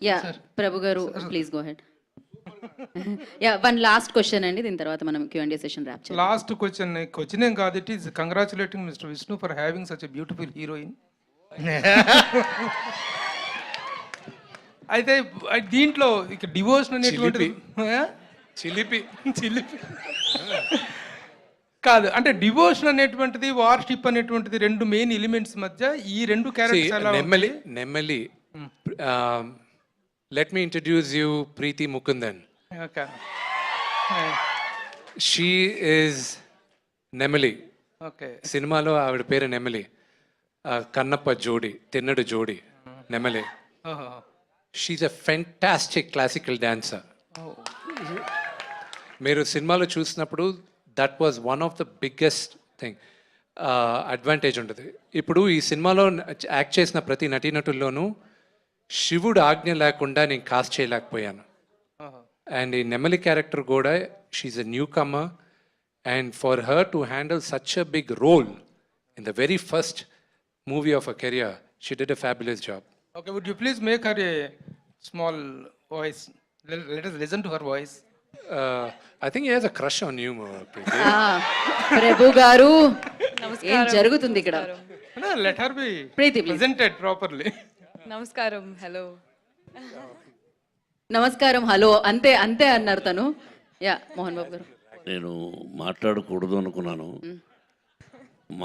Yeah ప్రభు గారు please go head. Yeah one last question అండి, దీని తర్వాత మనం Q&A సెషన్ ర్యాప్ చేద్దాం. లాస్ట్ క్వశ్చన్ ఏం కాదు, it is congratulating mister Vishnu for having such a beautiful heroine. అయితే దీంట్లో ఇక డివోషన్ అనేటువంటిది చిలిపి చిలిపి కాదు, అంటే డివోషన్ అనేటువంటిది వార్షిప్ అనేటువంటిది రెండు మెయిన్ ఎలిమెంట్స్ మధ్య ఈ రెండు characters Nemali let me introduce you Preethi Mukundan. She is Nemali. Okay, సినిమాలో ఆవిడ పేరు నెమలి. కన్నప్ప జోడి, తిన్నడు జోడి Nemali. She a fantastic classical dancer. మీరు సినిమాలో చూసినప్పుడు that was one of the biggest thing advantage ఉంటుంది. ఇప్పుడు ఈ సినిమాలో యాక్ట్ చేసిన ప్రతి నటీనటుల్లోనూ శివుడు ఆజ్ఞ లేకుండా నేను కాస్ట్ చేయలేకపోయాను. అండ్ ఈ నెమలి క్యారెక్టర్ కూడా she's a newcomer, and for her to handle such a big role in the very first movie of a career, she did a fabulous job. Okay, would you please make her a small voice? Let us listen to her voice. I think he has a crush on you, Preeti. ప్రభు గారు ఏం జరుగుతుంది ఇక్కడ? No, let her be Preeti, please. presented properly. నమస్కారం, hello. నమస్కారం, hello, అంతే అంతే అన్నారు తను. యా మోహన్ బాబు గారు. నేను మాట్లాడకూడదు అనుకున్నాను,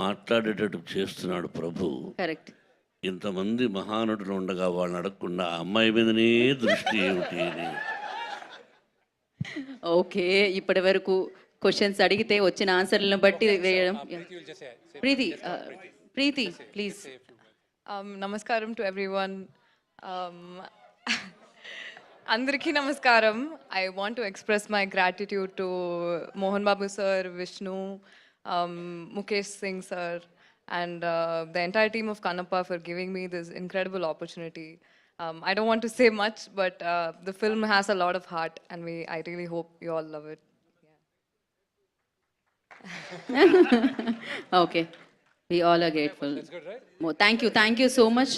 మాట్లాడేటట్టు చేస్తున్నాడు ప్రభు. కరెక్ట్. ఇంతమంది మహానటులు ఉండగా వాళ్ళని అడగకుండా ఆ అమ్మాయి మీదనే దృష్టి ఏమిటి అని. ఓకే, ఇప్పటి వరకు క్వశ్చన్స్ అడిగితే వచ్చిన ఆన్సర్లను బట్టి వేయడం. ప్రీతి, ప్రీతి ప్లీజ్. నమస్కారం టు ఎవ్రీవన్. అందరికీ నమస్కారం. I want to express my gratitude to Mohan Babu sir, Vishnu, Mukesh Singh sir, and the entire team of Kannappa for giving me this incredible opportunity. I don't want to say much, but the film has a lot of heart, and I really hope you all love it. Okay, we all are grateful. Thank you so much.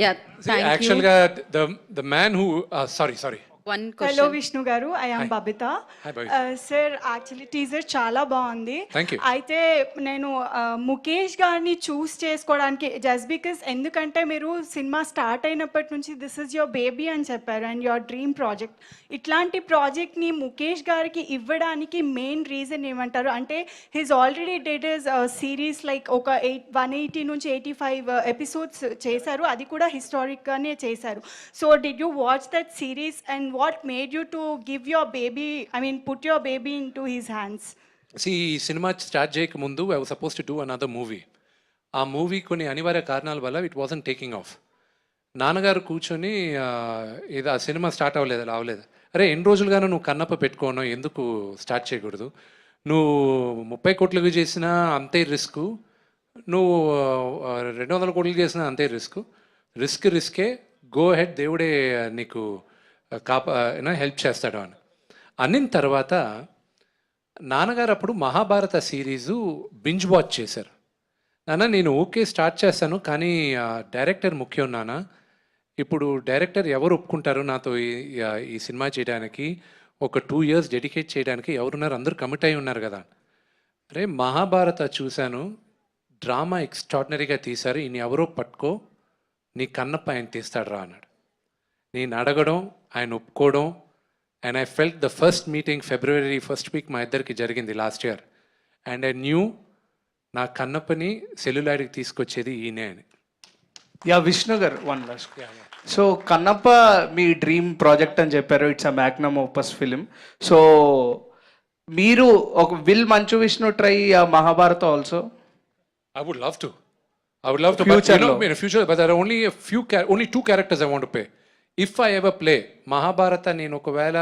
Yeah, thank you. Actually, the man who sorry. One question. Hello Vishnu garu, I am Babita. Hi, Babita. Sir actually teaser చాలా బాగుంది. Thank you. అయితే నేను ముఖేష్ గారిని చూస్ చేసుకోవడానికి just because, ఎందుకంటే మీరు cinema start అయినప్పటి నుంచి దిస్ ఇస్ యువర్ బేబీ అని చెప్పారు అండ్ యువర్ డ్రీమ్ ప్రాజెక్ట్. ఇట్లాంటి ప్రాజెక్ట్ని ముఖేష్ గారికి ఇవ్వడానికి మెయిన్ రీజన్ ఏమంటారు? అంటే his already dead is series like ఒక 180 నుంచి 85 ఎపిసోడ్స్ చేశారు, అది కూడా హిస్టారిక్గానే చేశారు. So did you watch that series and what made you to give your baby, put your baby into his hands? See, ఈ సినిమా స్టార్ట్ చేయక ముందు I was suppose to do another movie. ఆ movie కొన్ని అనివార్య కారణాల వల్ల it wasn't taking of. నాన్నగారు కూర్చొని ఇది ఆ సినిమా స్టార్ట్ అవ్వలేదు. అరే ఎన్ని రోజులుగానో నువ్వు కన్నప్ప పెట్టుకోను, ఎందుకు స్టార్ట్ చేయకూడదు? నువ్వు 30 కోట్లకు చేసినా అంతే రిస్క్, నువ్వు 200 కోట్లు చేసినా అంతే రిస్కే. గో హెడ్, దేవుడే నీకు హెల్ప్ చేస్తాడు అని అన్నిన తర్వాత నాన్నగారు అప్పుడు మహాభారత సిరీసు బింజ్ వాచ్ చేశారు. నాన్న నేను ఓకే స్టార్ట్ చేస్తాను, కానీ డైరెక్టర్ ముఖ్యం నాన్న. ఇప్పుడు డైరెక్టర్ ఎవరు ఒప్పుకుంటారు నాతో ఈ సినిమా చేయడానికి, ఒక 2 years డెడికేట్ చేయడానికి ఎవరున్నారు? అందరూ కమిట్ అయి ఉన్నారు కదా. అరే మహాభారత చూశాను, డ్రామా ఎక్స్ట్రాడినరీగా తీశారు, ఈయన ఎవరో పట్టుకో, నీ కన్నప్ప ఆయన తీస్తాడు రా అన్నాడు. నేను అడగడం, ఆయన ఒప్పుకోవడం, and I felt the first meeting February 1st week మా ఇద్దరికి జరిగింది last year. And I knew నా కన్నప్పని సెల్యులాయిడ్కి తీసుకొచ్చేది ఈయనే అని. యా విష్ణు గారు, వన్ లాస్ట్. సో కన్నప్ప మీ డ్రీమ్ ప్రాజెక్ట్ అని చెప్పారు, it's a Magnum opus film. So మీరు ఒక will Manchu Vishnu try Mahabharata also? I would love to. Future but, lo. in future, but there are only 2 characters I want to play. If I ever play Mahabharata, నేను ఒకవేళ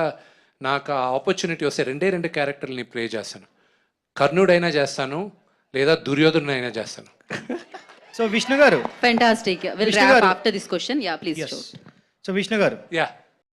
నాకు opportunity వస్తే 2 క్యారెక్టర్ని play చేస్తాను. కర్ణుడైనా చేస్తాను, లేదా దుర్యోధనుడైనా చేస్తాను. సో విష్ణు గారు, Fantastic. We'll Vishnu wrap garu. after this question. Yeah, please. So Vishnu గారు, Yeah.